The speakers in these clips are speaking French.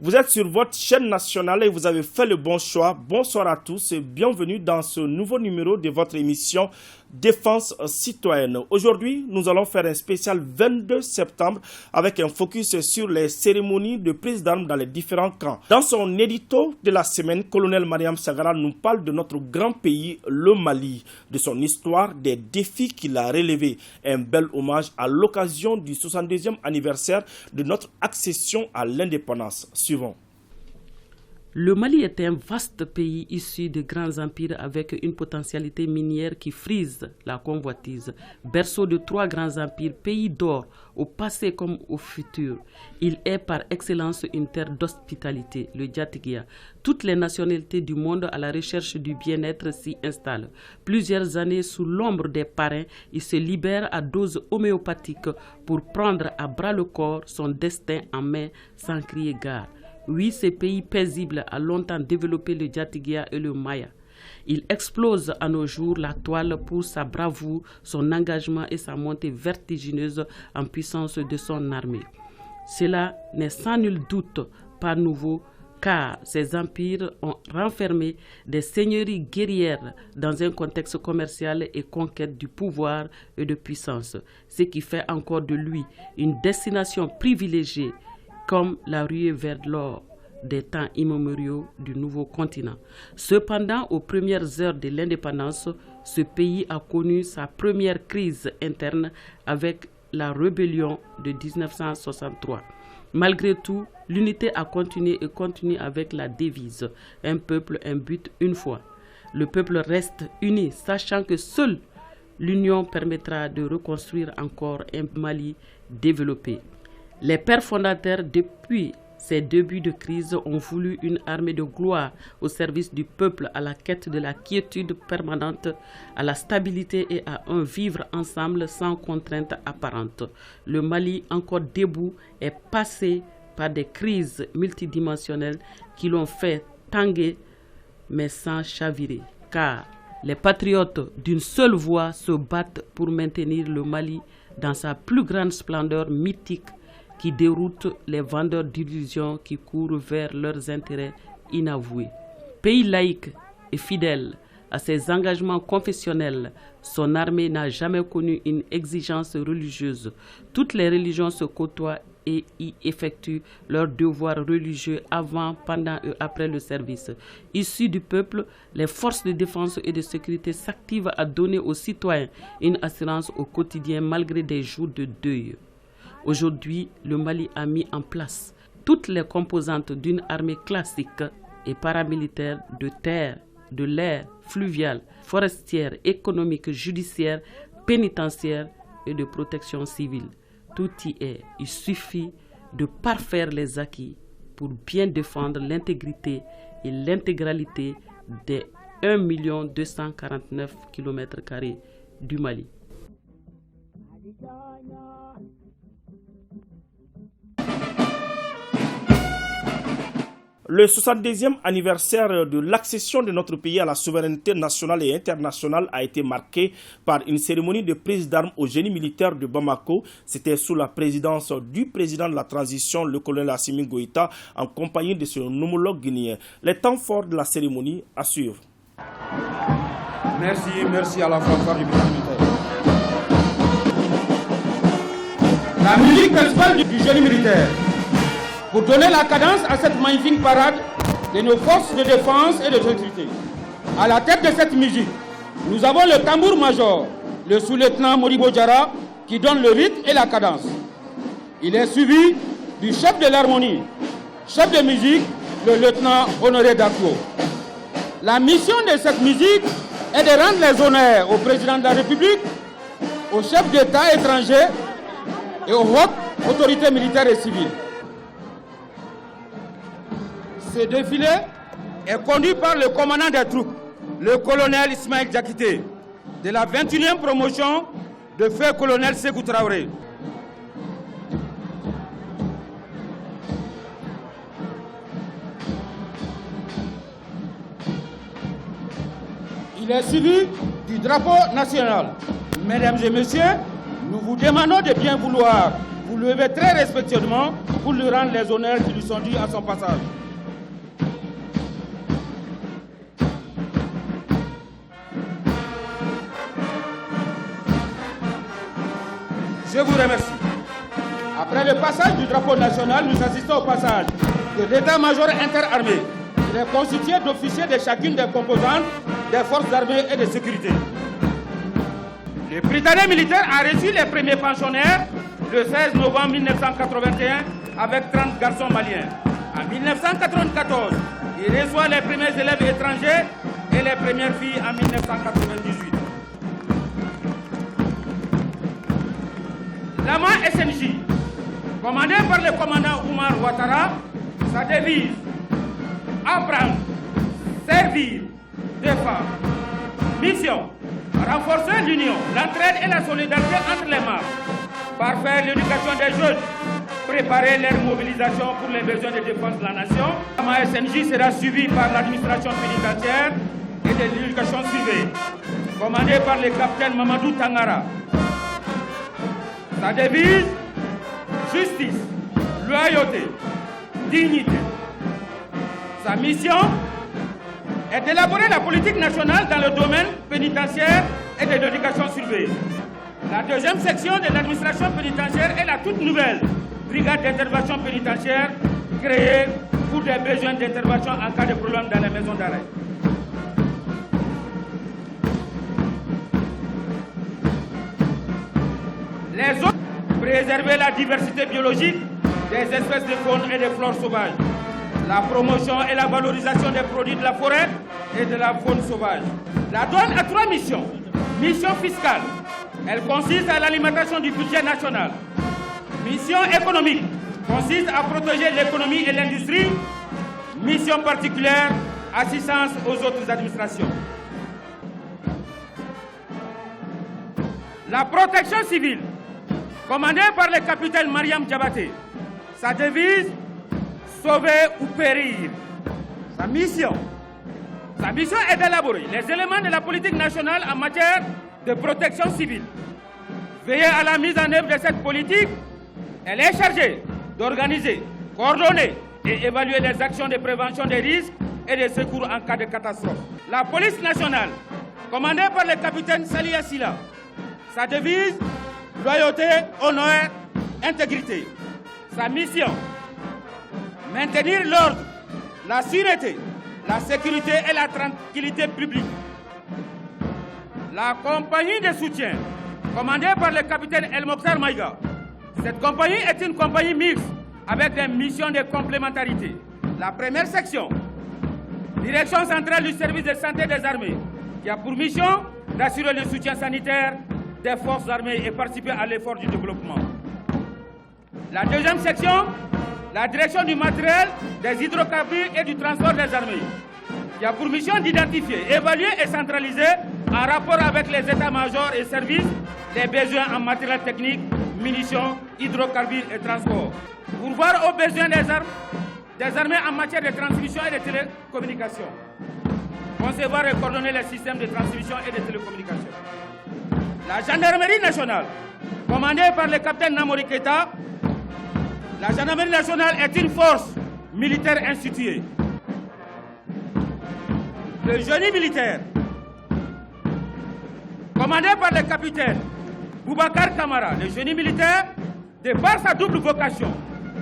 Vous êtes sur votre chaîne nationale et vous avez fait le bon choix. Bonsoir à tous et bienvenue dans ce nouveau numéro de votre émission Défense citoyenne. Aujourd'hui, nous allons faire un spécial 22 septembre avec un focus sur les cérémonies de prise d'armes dans les différents camps. Dans son édito de la semaine, colonel Mariam Sagara nous parle de notre grand pays, le Mali, de son histoire, des défis qu'il a relevés. Un bel hommage à l'occasion du 62e anniversaire de notre accession à l'indépendance. Suivons. Le Mali est un vaste pays issu de grands empires avec une potentialité minière qui frise la convoitise. Berceau de 3 grands empires, pays d'or, au passé comme au futur. Il est par excellence une terre d'hospitalité, le Djatigua. Toutes les nationalités du monde à la recherche du bien-être s'y installent. Plusieurs années sous l'ombre des parrains, il se libère à dose homéopathique pour prendre à bras le corps son destin en main sans crier gare. Oui, ce pays paisible a longtemps développé le Djatigua et le Maya. Il explose à nos jours la toile pour sa bravoure, son engagement et sa montée vertigineuse en puissance de son armée. Cela n'est sans nul doute pas nouveau, car ces empires ont renfermé des seigneuries guerrières dans un contexte commercial et conquête du pouvoir et de puissance, ce qui fait encore de lui une destination privilégiée comme la ruée vers l'or des temps immémoriaux du nouveau continent. Cependant, aux premières heures de l'indépendance, ce pays a connu sa première crise interne avec la rébellion de 1963. Malgré tout, l'unité a continué et continue avec la devise « Un peuple, un but, une foi ». Le peuple reste uni, sachant que seule l'union permettra de reconstruire encore un Mali développé. Les pères fondateurs, depuis ces débuts de crise, ont voulu une armée de gloire au service du peuple, à la quête de la quiétude permanente, à la stabilité et à un vivre ensemble sans contrainte apparente. Le Mali, encore debout, est passé par des crises multidimensionnelles qui l'ont fait tanguer, mais sans chavirer. Car les patriotes d'une seule voix se battent pour maintenir le Mali dans sa plus grande splendeur mythique, qui déroute les vendeurs d'illusions qui courent vers leurs intérêts inavoués. Pays laïque et fidèle à ses engagements confessionnels, son armée n'a jamais connu une exigence religieuse. Toutes les religions se côtoient et y effectuent leurs devoirs religieux avant, pendant et après le service. Issus du peuple, les forces de défense et de sécurité s'activent à donner aux citoyens une assurance au quotidien malgré des jours de deuil. Aujourd'hui, le Mali a mis en place toutes les composantes d'une armée classique et paramilitaire de terre, de l'air, fluviale, forestière, économique, judiciaire, pénitentiaire et de protection civile. Tout y est. Il suffit de parfaire les acquis pour bien défendre l'intégrité et l'intégralité des 1 249 km² du Mali. Le 70e anniversaire de l'accession de notre pays à la souveraineté nationale et internationale a été marqué par une cérémonie de prise d'armes au génie militaire de Bamako. C'était sous la présidence du président de la transition, le colonel Assimi Goïta, en compagnie de son homologue guinéen. Les temps forts de la cérémonie à suivre. Merci à la fanfare du génie militaire. La musique principale du génie militaire. Pour donner la cadence à cette magnifique parade de nos forces de défense et de sécurité. À la tête de cette musique, nous avons le tambour-major, le sous-lieutenant Modibo Diarra, qui donne le rythme et la cadence. Il est suivi du chef de l'harmonie, chef de musique, le lieutenant Honoré Daklo. La mission de cette musique est de rendre les honneurs au président de la République, aux chefs d'État étrangers et aux hautes autorités militaires et civiles. Ce défilé est conduit par le commandant des troupes, le colonel Ismaël Diakité, de la 21e promotion de feu colonel Sékou Traoré. Il est suivi du drapeau national. Mesdames et messieurs, nous vous demandons de bien vouloir vous lever très respectueusement pour lui rendre les honneurs qui lui sont dus à son passage. Je vous remercie. Après le passage du drapeau national, nous assistons au passage de l'état-major interarmé. Il est constitué d'officiers de chacune des composantes des forces armées et de sécurité. Le Britannique militaire a reçu les premiers pensionnaires le 16 novembre 1981 avec 30 garçons maliens. En 1994, il reçoit les premiers élèves étrangers et les premières filles en 1998. L'AMA SNJ, commandé par le commandant Oumar Ouattara, sa devise apprendre, servir, défendre. Mission renforcer l'union, l'entraide et la solidarité entre les membres, parfaire l'éducation des jeunes, préparer leur mobilisation pour les besoins de défense de la nation. L'AMA SNJ sera suivi par l'administration pénitentiaire et de l'éducation surveillée, commandé par le capitaine Mamadou Tangara. Sa devise, justice, loyauté, dignité. Sa mission est d'élaborer la politique nationale dans le domaine pénitentiaire et de l'éducation surveillée. La deuxième section de l'administration pénitentiaire est la toute nouvelle brigade d'intervention pénitentiaire créée pour des besoins d'intervention en cas de problème dans les maisons d'arrêt. Les autres, préserver la diversité biologique des espèces de faune et de flore sauvages. La promotion et la valorisation des produits de la forêt et de la faune sauvage. La douane a 3 missions. Mission fiscale, elle consiste à l'alimentation du budget national. Mission économique, consiste à protéger l'économie et l'industrie. Mission particulière, assistance aux autres administrations. La protection civile, commandée par le capitaine Mariam Diabaté. Sa devise, sauver ou périr. Sa mission est d'élaborer les éléments de la politique nationale en matière de protection civile. Veiller à la mise en œuvre de cette politique, elle est chargée d'organiser, coordonner et évaluer les actions de prévention des risques et de secours en cas de catastrophe. La police nationale, commandée par le capitaine Salia Silla. Sa devise, loyauté, honneur, intégrité. Sa mission, maintenir l'ordre, la sûreté, la sécurité et la tranquillité publique. La compagnie de soutien, commandée par le capitaine El Mokhtar Maïga. Cette compagnie est une compagnie mixte avec des missions de complémentarité. La première section, direction centrale du service de santé des armées, qui a pour mission d'assurer le soutien sanitaire des forces armées et participer à l'effort du développement. La deuxième section, la direction du matériel, des hydrocarbures et du transport des armées, qui a pour mission d'identifier, évaluer et centraliser, en rapport avec les états-majors et services, les besoins en matériel technique, munitions, hydrocarbures et transport. Pour voir aux besoins des armées en matière de transmission et de télécommunication. Concevoir et coordonner les systèmes de transmission et de télécommunication. La gendarmerie nationale, commandée par le capitaine Namori Keita. La gendarmerie nationale est une force militaire instituée. Le génie militaire, commandé par le capitaine Boubacar Kamara, le génie militaire, de par sa double vocation,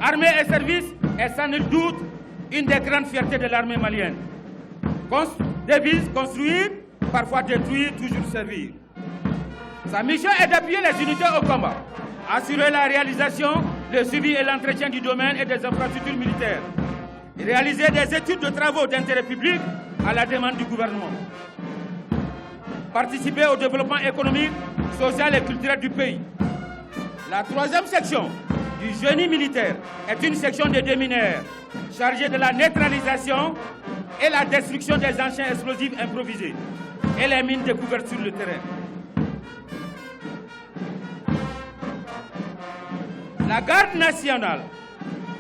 armée et service, est sans nul doute une des grandes fiertés de l'armée malienne. Devise construire, parfois détruire, toujours servir. Sa mission est d'appuyer les unités au combat, assurer la réalisation, le suivi et l'entretien du domaine et des infrastructures militaires, réaliser des études de travaux d'intérêt public à la demande du gouvernement, participer au développement économique, social et culturel du pays. La troisième section du génie militaire est une section de démineurs chargée de la neutralisation et la destruction des engins explosifs improvisés et les mines découvertes sur le terrain. La garde nationale,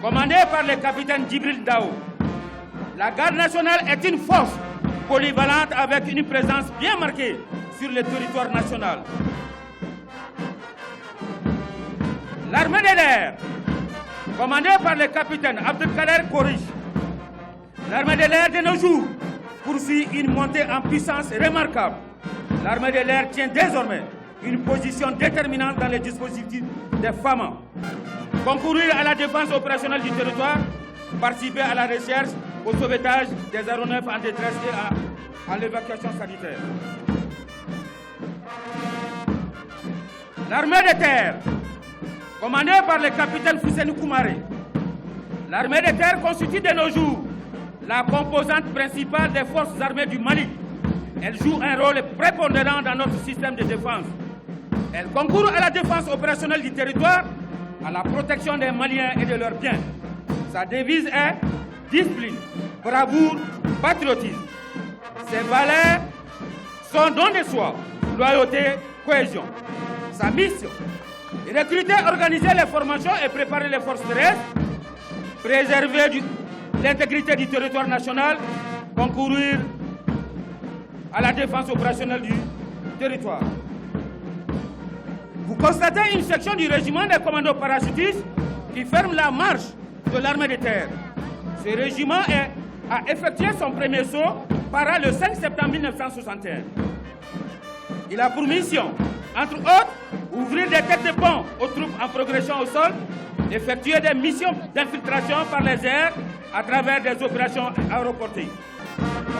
commandée par le capitaine Djibril Dao. La garde nationale est une force polyvalente avec une présence bien marquée sur le territoire national. L'armée de l'air, commandée par le capitaine Abdelkader Kourich, l'armée de l'air de nos jours poursuit une montée en puissance remarquable. L'armée de l'air tient désormais une position déterminante dans les dispositifs des FAMA. Concourir à la défense opérationnelle du territoire, participer à la recherche, au sauvetage des aéronefs en détresse et à l'évacuation sanitaire. L'armée de terre, commandée par le capitaine Fousseni Koumaré, l'armée de terre constitue de nos jours la composante principale des forces armées du Mali. Elle joue un rôle prépondérant dans notre système de défense. Elle concourt à la défense opérationnelle du territoire, à la protection des Maliens et de leurs biens. Sa devise est discipline, bravoure, patriotisme. Ses valeurs sont don de soi, loyauté, cohésion. Sa mission est recruter, organiser les formations et préparer les forces terrestres, préserver l'intégrité du territoire national, concourir à la défense opérationnelle du territoire. Vous constatez une section du régiment des commandos parachutistes qui ferme la marche de l'armée de terre. Ce régiment a effectué son premier saut para le 5 septembre 1961. Il a pour mission, entre autres, ouvrir des têtes de pont aux troupes en progression au sol, effectuer des missions d'infiltration par les airs à travers des opérations aéroportées.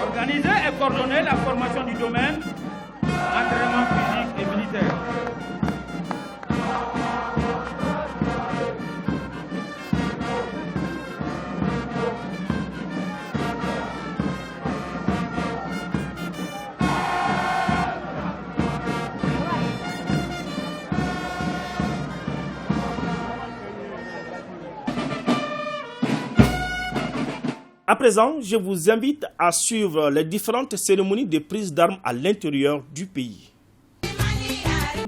Organiser et coordonner la formation du domaine, entraînement physique et militaire. À présent, je vous invite à suivre les différentes cérémonies de prise d'armes à l'intérieur du pays.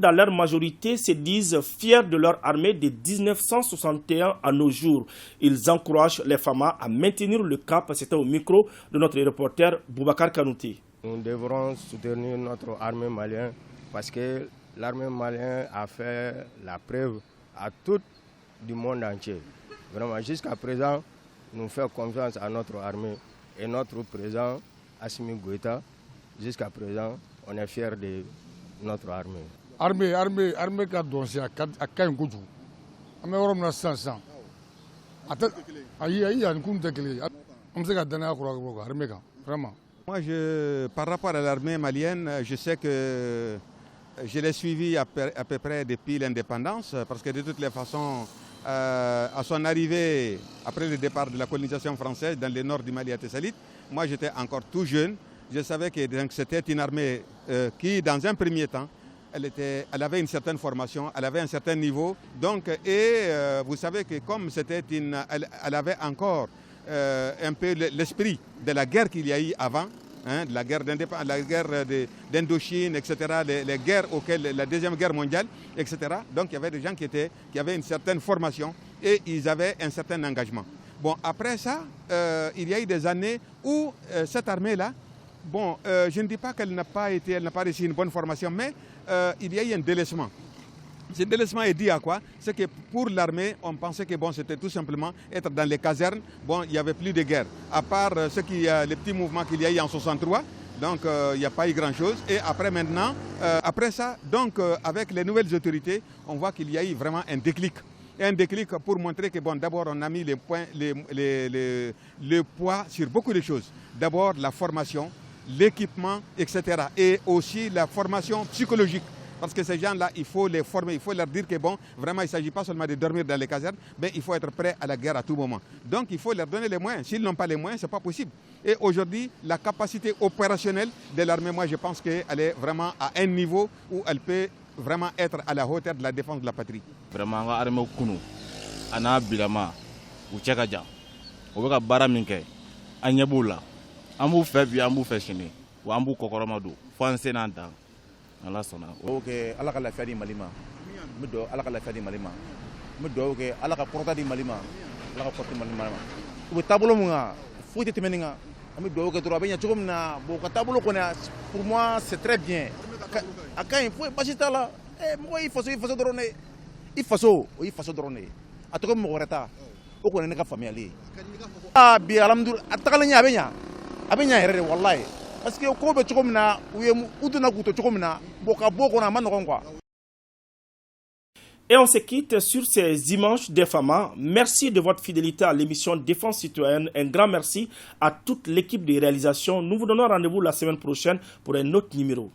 Dans leur majorité, se disent fiers de leur armée de 1961 à nos jours. Ils encouragent les FAMA à maintenir le cap. C'était au micro de notre reporter Boubacar Kanouté. Nous devrons soutenir notre armée malienne parce que l'armée malienne a fait la preuve à tout le monde entier. Vraiment, jusqu'à présent, nous faisons confiance à notre armée et notre président Assimi Goïta. Jusqu'à présent, on est fiers de notre armée. Armée ka donse a kaɲi kojugu an bɛ yɔrɔ min na sisan ayi ani kun tɛ kelen ye an bɛ se ka danaya kura bɔ armée kan vraiment. Moi, par rapport à l'armée malienne, je sais que je l'ai suivi à peu près depuis l'indépendance, parce que de toutes les façons, à son arrivée, après le départ de la colonisation française dans le nord du Mali à Tessalit, moi j'étais encore tout jeune. Je savais que c'était une armée qui, dans un premier temps, elle avait une certaine formation, elle avait un certain niveau. Donc, vous savez que comme c'était elle avait encore un peu l'esprit de la guerre qu'il y a eu avant, hein, de la guerre d'Indochine, etc., les guerres auxquelles, la Deuxième Guerre mondiale, etc. Donc il y avait des gens qui avaient une certaine formation et ils avaient un certain engagement. Bon, après ça, il y a eu des années où cette armée-là, bon, je ne dis pas qu'elle n'a pas réussi une bonne formation, mais il y a eu un délaissement. Ce délaissement est dû à quoi? C'est que pour l'armée, on pensait que bon, c'était tout simplement être dans les casernes. Bon, il n'y avait plus de guerre. À part les petits mouvements qu'il y a eu en 63, donc il n'y a pas eu grand-chose. Et après maintenant, après ça, donc avec les nouvelles autorités, on voit qu'il y a eu vraiment un déclic. Et un déclic pour montrer que bon, d'abord on a mis le poids sur beaucoup de choses. D'abord la formation, l'équipement, etc. Et aussi la formation psychologique. Parce que ces gens-là, il faut les former, il faut leur dire que bon, vraiment il ne s'agit pas seulement de dormir dans les casernes, mais il faut être prêt à la guerre à tout moment. Donc il faut leur donner les moyens. S'ils n'ont pas les moyens, ce n'est pas possible. Et aujourd'hui, la capacité opérationnelle de l'armée, moi je pense qu'elle est vraiment à un niveau où elle peut vraiment être à la hauteur de la défense de la patrie. Vraiment, l'armée Kounou, Ana Bilama, ou Tchakaja, ou Bara Minke, Anyeboula, Ambou Febi, Ambou Feshini, ou Ambou Kokoromado, Français Nanta. Allah sɔnna. O kɛ Ala ka lafiya di Mali ma. N bɛ dugawu Ala ka lafiya di Mali ma. N bɛ dugawu kɛ Ala ka kɔrɔta di Mali ma. Ala ka kɔrɔta di Mali ma. U bɛ taabolo mun kan foyi tɛ tɛmɛ nin kan. Pour moi, c'est très bien. Quand il faut passer là, il faut donner. Il faut donner. A tout cas, o ko ne ka famille ah bi alhamdulillah atakalen ya abenya yere wallahi parce que ko be cogo mina u ye uduna guto cogo mina boka boko na manokon quoi. Et on se quitte sur ces images défamants. Merci de votre fidélité à l'émission Défense citoyenne. Un grand merci à toute l'équipe de réalisation. Nous vous donnons rendez-vous la semaine prochaine pour un autre numéro.